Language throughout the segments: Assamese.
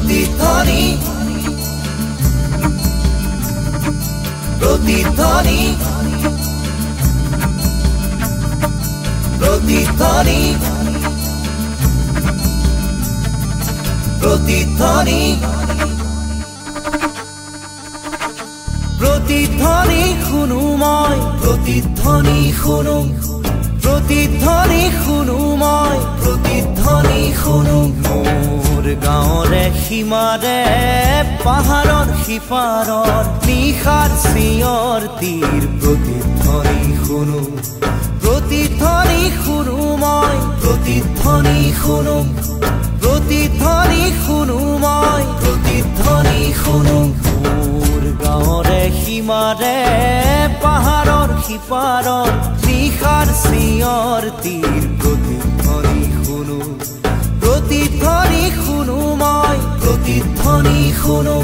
প্ৰতিধ্বনি প্ৰতিধ্বনি প্ৰতিধ্বনি প্ৰতিধ্বনি প্ৰতিধ্বনি শুনুময় প্ৰতিধ্বনি শুনো প্ৰতিধ্বনি শুনুময় প্ৰতিধ্বনি শুনো মোৰ গাঁৱৰে সীমাৰে পাহাৰৰ সিপাৰৰ নিশাৰ চিঞৰ তীৰ প্ৰতিধ্বনি শুনো প্ৰতিধ্বনি শুনুময় প্ৰতিধ্বনি শুনো প্ৰতিধ্বনি শুনুময় প্ৰতিধ্বনি শুনো মোৰ গাঁৱৰে সীমাৰে পাহাৰৰ সিপাৰৰ নিশাৰ চিঞৰ তীৰ প্ৰতিধ্বনি শুনো প্ৰতিধ্বনি শুনুময় প্ৰতিধ্বনি শুনো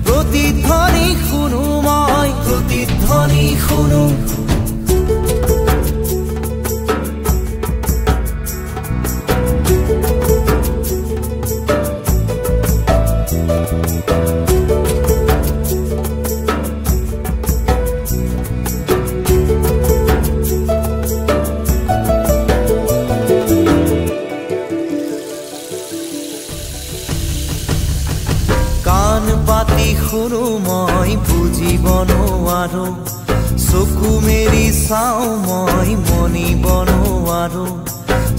প্ৰতিধ্বনি শুনুময় প্ৰতিধ্বনি শুনো শুনো মই বুজিব নোৱাৰো চকু মেলি চাওঁ মই মনিব নোৱাৰো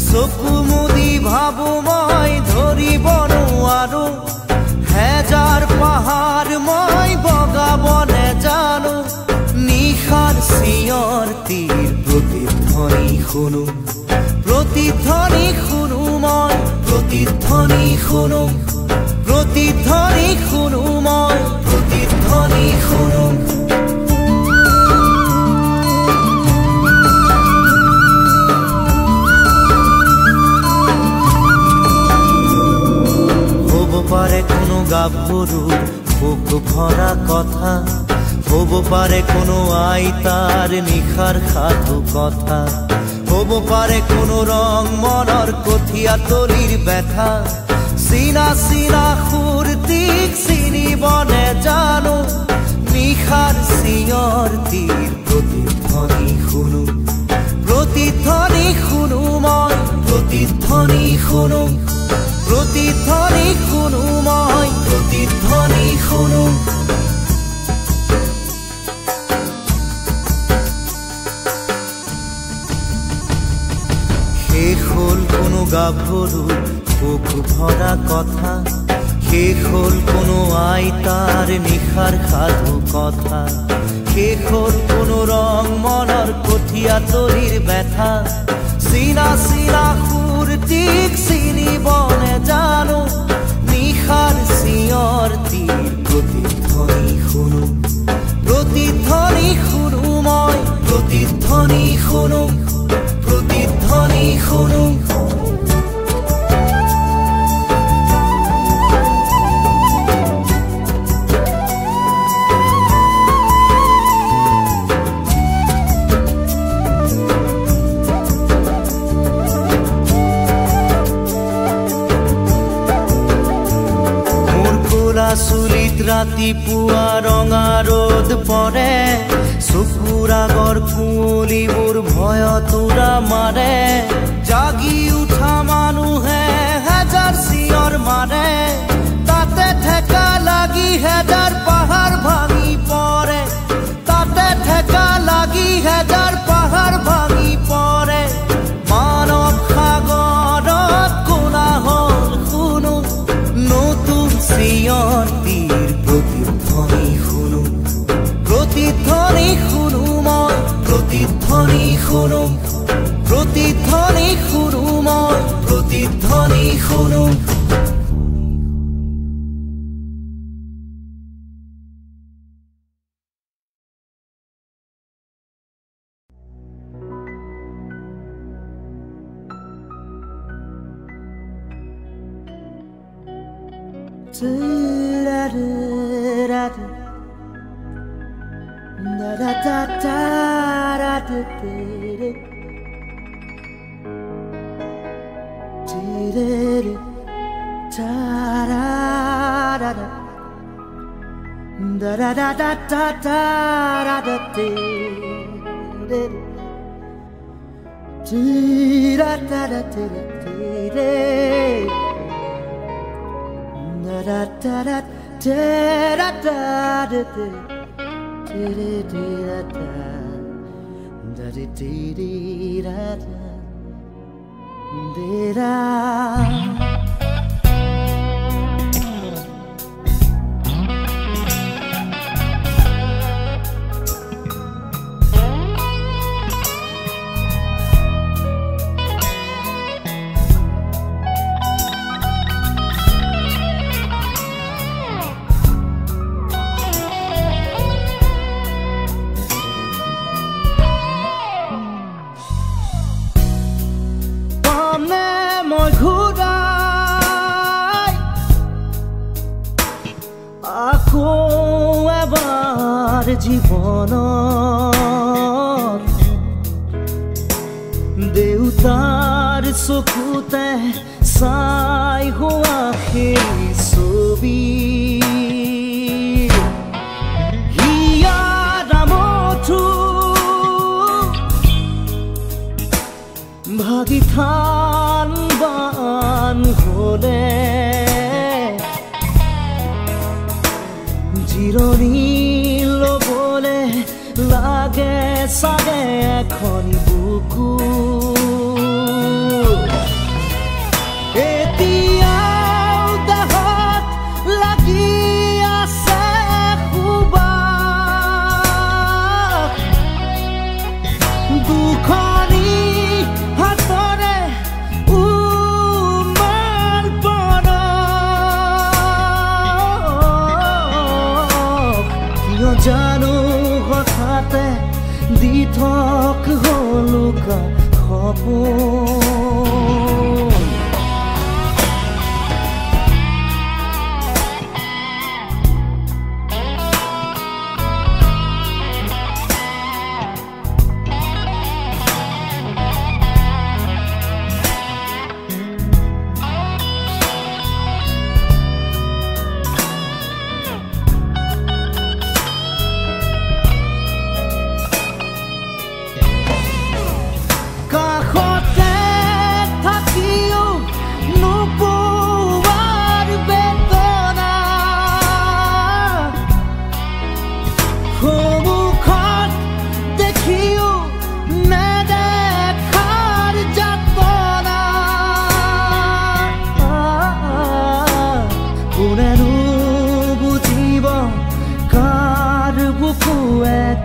চকু মুদি ভাবো মই ধৰিব নোৱাৰো হেজাৰ পাহাৰ মই বগাব নেজানো নিশাৰ চিঞৰ তীৰ প্ৰতিধ্বনি শুনো প্ৰতিধ্বনি শুনো মই প্ৰতিধ্বনি শুনো প্ৰতিধ্বনি শুনো মই প্ৰতিধ্বনি শুনো হ'ব পাৰে কোনো গাভৰুৰ বুক ভৰা কথা হ'ব পাৰে কোনো আইতাৰ নিশাৰ সাধু কথা হ'ব পাৰে কোনো ৰং মনৰ কঠীয়া তলিৰ ব্যথা চিনা চিনা সুৰটিক চিনিব নেজানো নিশাৰ চিঞৰ তীৰ প্ৰতিধ্বনি শুনো প্ৰতিধ্বনি শুনো মই প্ৰতিধ্বনি শুনো প্ৰতিধ্বনি শুনো মই প্ৰতিধ্বনি শুনো শেষ হ'ল কোনো গাভৰুৰ বুক ভৰা কথা শেষ হ'ল কোনো আইতাৰ নিশাৰ সাধু কথা শেষ হ'ল কোনো ৰং মনৰ কঠীয়া তলিৰ ব্যথা চিনা চিনা সুৰটিক চিনিব নেজানো নিশাৰ চিঞৰ তীৰ প্ৰতিধ্বনি শুনো প্ৰতিধ্বনি শুনো মই প্ৰতিধ্বনি শুনো প্ৰতিধ্বনি শুনো চুলিত ৰাতিপুৱা ৰঙা ৰ'দ পৰে চকুৰ আগৰ কুঁৱলীবোৰ ভয়ত উৰা মাৰে জাগি উঠা মানুহে হেজাৰ চিঞৰ মাৰে তাতে ঠেকা লাগি হেজাৰ পাহাৰ ভাঙি পৰে তাতে ঠেকা লাগি হেজাৰ পাহাৰ ভাঙি পৰে মানৱ সাগৰত কোলাহল শুনো নতুন চিঞৰ তীৰ প্ৰতিধ্বনি শুনো প্ৰতিধ্বনি শুনো মই প্ৰতিধ্বনি শুনো প্ৰতিধ্বনি শুনো মই প্ৰতিধ্বনি শুনো Ta-da. da da da da da da da da da da da জীৱনত দেউতাৰ চকুতে চাই হোৱা সেই ছবি হিয়াৰামঠু ভাগি থান বান হ'লে জিৰণি ল'বলে লাগে চাগে এখনি বুকু এতিয়াও দেহত লাগি আছে সুবাস দুখনি হাতৰে উমাল পৰ কিয় জানো হঠাতে দি থক হলুকা সপোন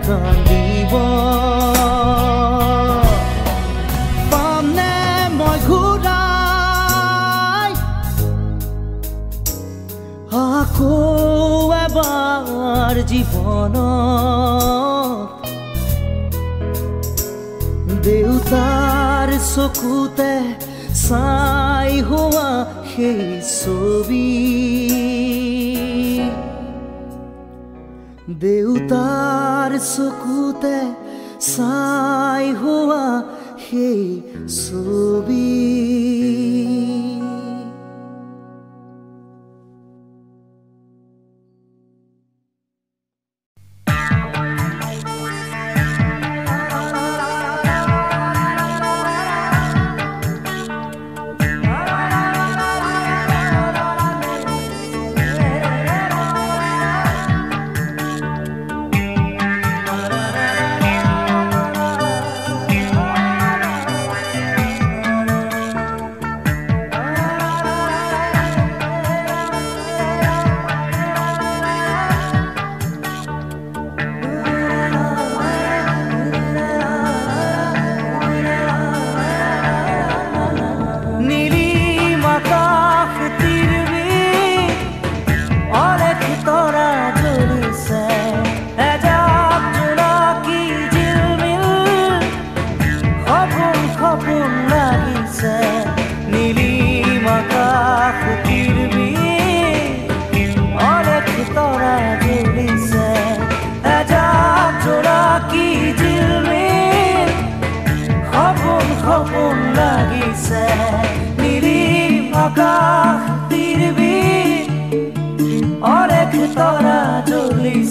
কান্দিব পামনে মই ঘূৰাই আকৌ এবাৰ জীৱনত দেউতাৰ চকুতে চাই হোৱা সেই ছবি দেউতাৰ চকুতে চাই হোৱা সেই ছবি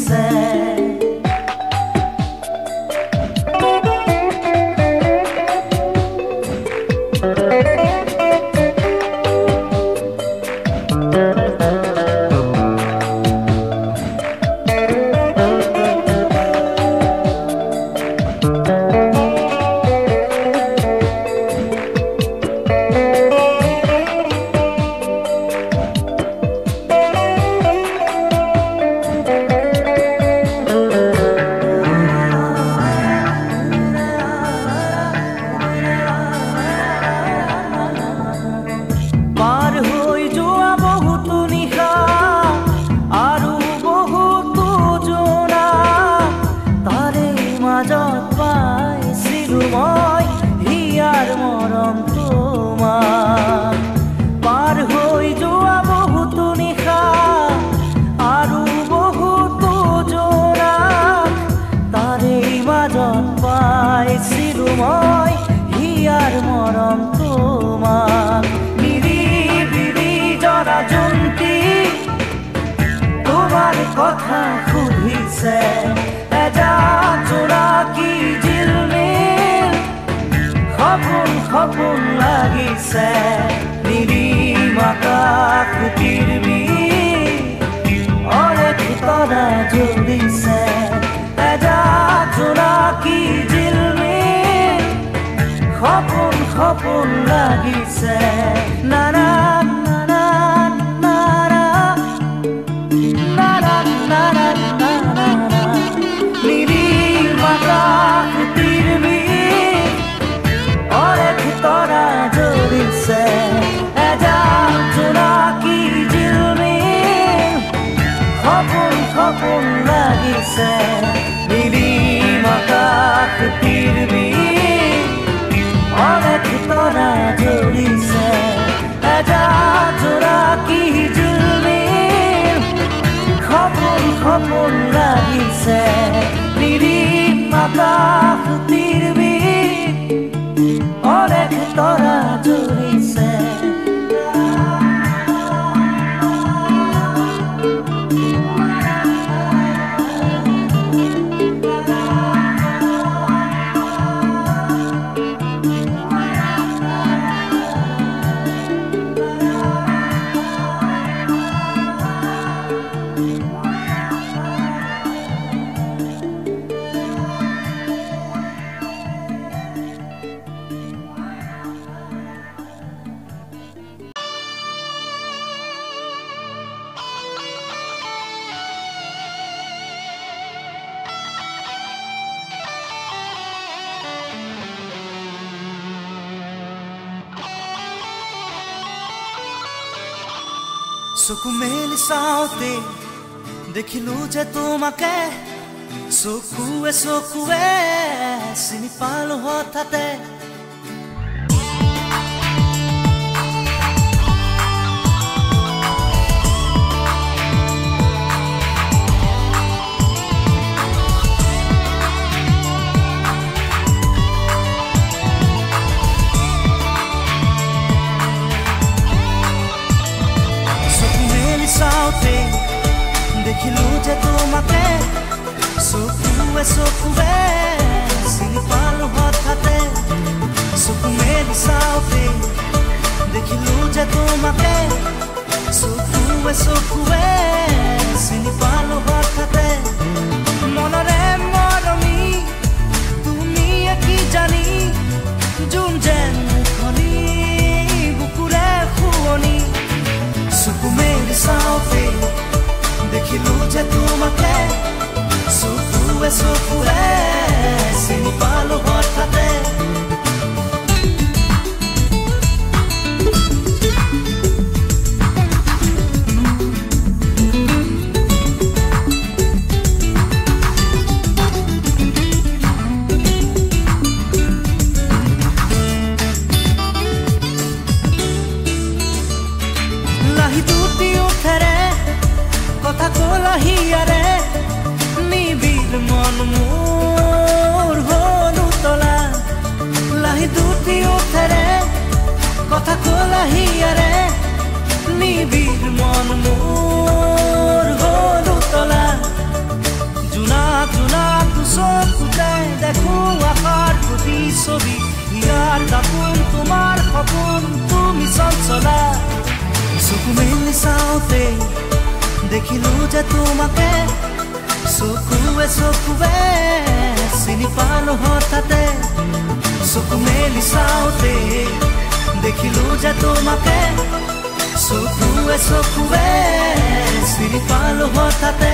ধৰিছে কথা সুধিছে এজা জোনাকী জিলমিল সপোন সপোন লাগিছে নিৰিম আকাশ পৃথিৱী অনেক তৰা জ্বলিছে এজা জোনাকী জিলমিল সপোন সপোন লাগিছে নানা সপোন লাগিছে নিৰিম আকাশ পৃথিৱী অনেক তৰা জ্বলিছে এজা জোনাকী জিলমিল সপোন সপোন লাগিছে নিৰিম আকাশ পৃথিৱী অনেক তৰা জ্বলিছে চকু মেলি চাওঁতে দেখিলো যে তোমাকে চকুৱে চকুৱে চিনি পালো হঠাতে দেখিলো যে তোমাকে চকুৱে চকুৱে চিনি পালো হঠাতে চকু মেলি চাওঁতে দেখিলো যে তোমাকে চকুৱে চকুৱে চিনি পালো হঠাতে মনৰে মৰমি তুমি কি জানি যোন যেন মুখনি বুকুৰে শুৱনি চকু মেলি চাওঁতে দেখিলো যে তোমাকে চকুৱে চকুৱে চিনি পালো হঠাতে লাহি দুটি উঠেৰে কথা কলা হিয়াৰে নিবিড় মন মোৰ হল উতলা লাহি দুটি উঠেৰে কথা কলা হিয়াৰে নিবিড় মন মোৰ হল উতলা চকুতে দেখো আশাৰ প্ৰতিচ্ছবি ইয়াৰ দাপোন তোমাৰ সপোন তুমি চঞ্চলা চকু মেলি চাওঁতে দেখিলো যে তোমাকে চকুৱে চকুৱে চিনি পালো হঠাতে চকু মেলি চাওঁতে দেখিলো যে তোমাকে চকুৱে চকুৱে চিনি পালো হঠাতে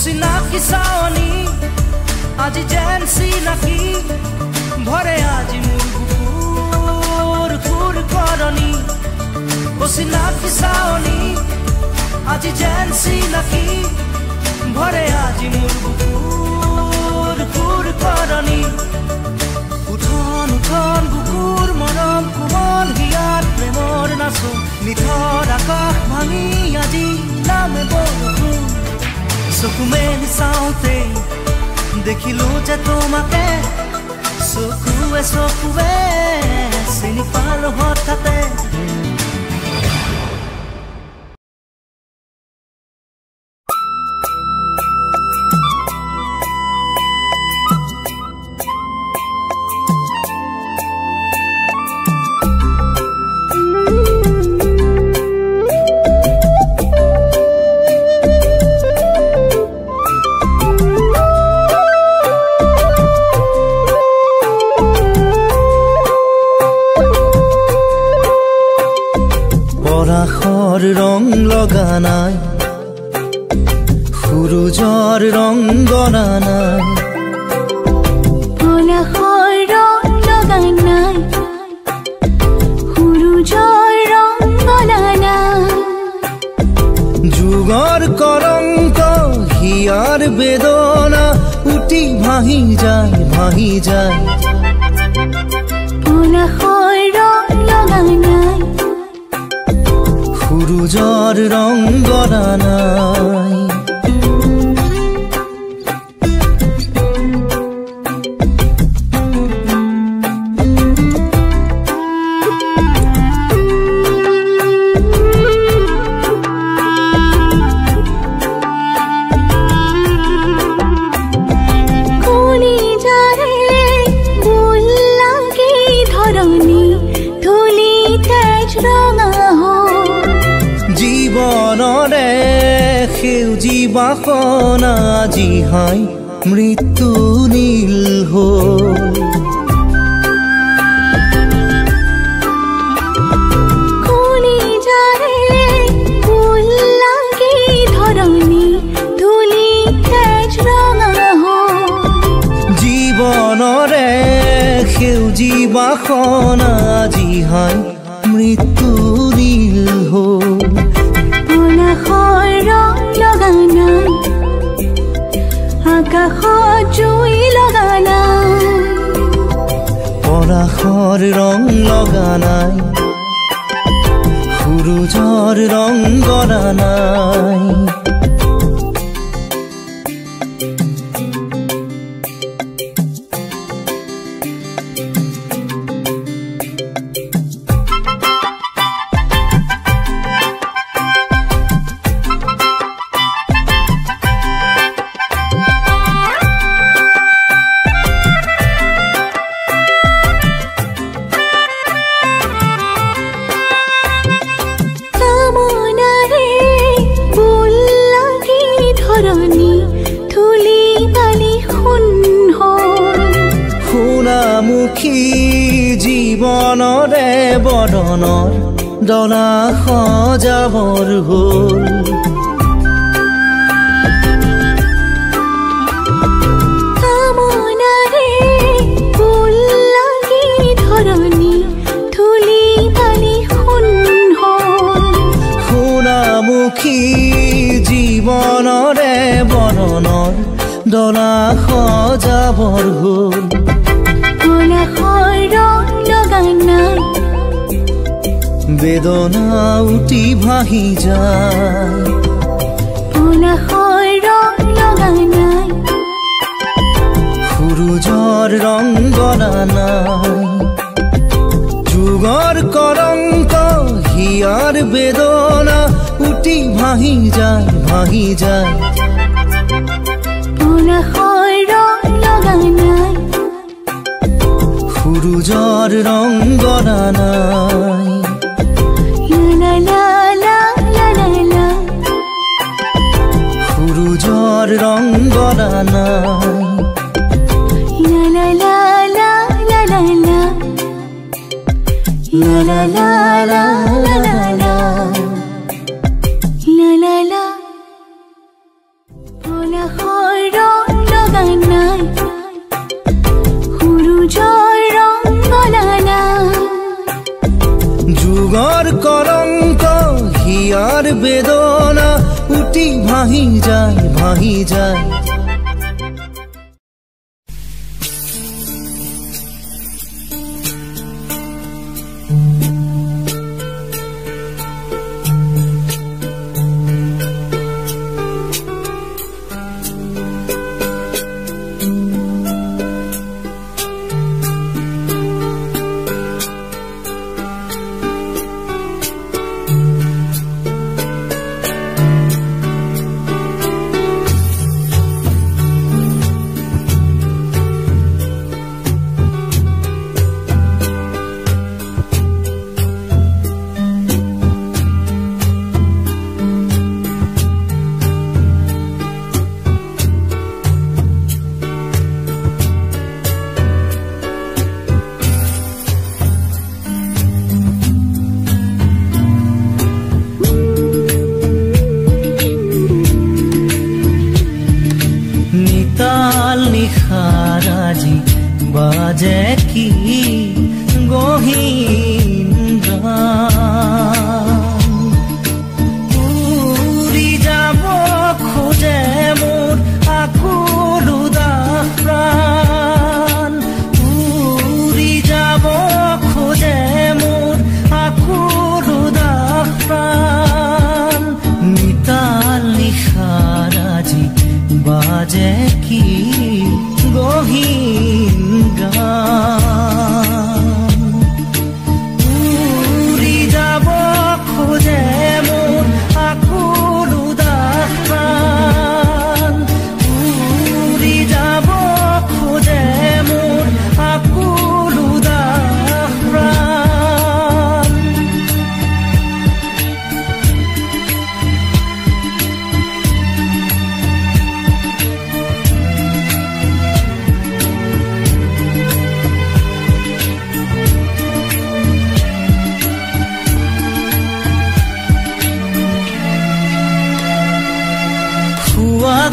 চিনাকি চাৱনী আজি যেন চিনাকি ভৰে আজি মোৰ বুকুৰ খুৰ কৰণী চিনাকি চাৱনী আজি যেন চিনাকি ভৰে আজি মোৰ বুকুৰ খুৰ কৰণী উঠন উঠন বুকুৰ মৰম কোমল হিয়াত প্ৰেমৰ নাচো নিথৰ আকাশ ভাঙি আজি নামে বৰষুণ চকু মেলি চাওঁতে দেখিলো যে তোমাকে চকুৱে চকুৱে চিনি পালো হঠাতে ৰং লগা নাই সূৰুজৰ ৰং গনা নাই পলাশৰ ৰং লগা নাই সূৰুজৰ ৰং গনা নাই যুগৰ কলংক হিয়াৰ বেদনা উটি ভাহি যায় পলাশৰ ৰং লগা নাই সূৰুজৰ ৰং গনা নাই সেউজী বাসনা আজি হাই মৃত্যু নীল হ'ল জীৱনৰে সেউজী বাসনা আজি হাই মৃত্যু নীল হ'ল আকাশত জুই লগা নাই পলাশৰ ৰং লগা নাই সূৰুজৰ ৰং গনা নাই জীৱনৰে বদনৰ ডলা সজাবৰ হ'ল সুনামুখী জীৱনৰে বদনৰ ডলা সজাবৰ হ'ল বেদনা উটি ভাহি যায় পলাশৰ ৰং লগা নাই সূৰুজৰ ৰং গলা নাই যুগৰ কলংক হিয়াৰ বেদনা উটি ভাহি যায় পলাশৰ ৰং লগা নাই সূৰুজৰ ৰং গলা নাই লা লা লা লা লা সূৰুজৰ ৰং গলা নাই লা লা লা লা লা লা লা লা লা লা লা লা লা লা পলাশৰ ৰং লগা নাই সূৰুজৰ ৰং গলা নাই যুগৰ কলংক হিয়াৰ বেদনা উটি ভাহি যায় নিশাৰাজি বাজে কি গহীন উৰি যাব খোজে মোৰ আকুল উদাস প্ৰাণ উৰি যাব খোজে মোৰ আকুল উদাস প্ৰাণ নিতাল নিশাৰাজি বাজে কি গহীন গান উৰি যাব খোজে মোৰ আকুল উদাস প্ৰাণ উৰি যাব খোজে মোৰ আকুল উদাস প্ৰাণ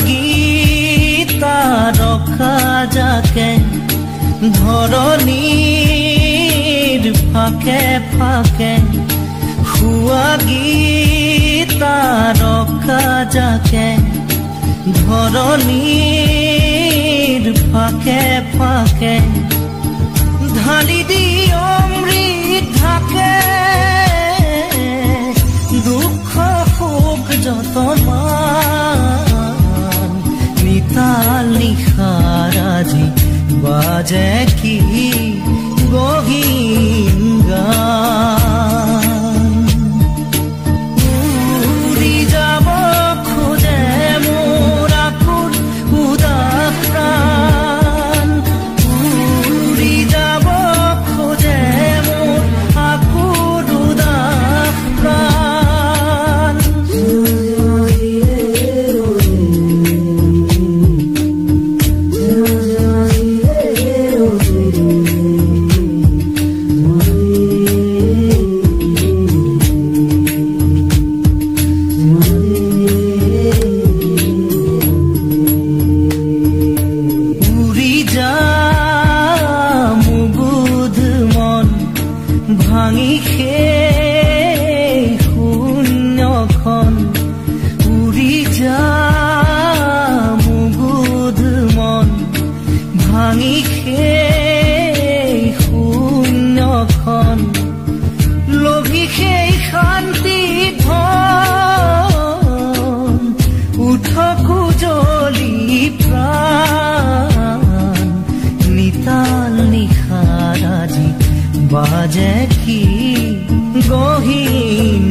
গীতা ৰখা যাকে ধৰণীৰ ফাকে ফাকে শুৱা গীতা ৰখা যাকে ধৰণীৰ ফাকে ফাকে ঢালি দি অমৃত ঢাকে দুখ সুখ যতন নিতাল নিশাৰাজি বাজে কি গহীন গান উৰি যাব খোজে মোৰ আকুল উদাস প্ৰাণ উৰি যাব খোজে মোৰ আকুল উদাস প্ৰাণ ভাঙি সেই শূন্যখন উৰি যা মুগুধ মন ভাঙি সেই শূন্যখন লভি সেই বাজে কি গহীন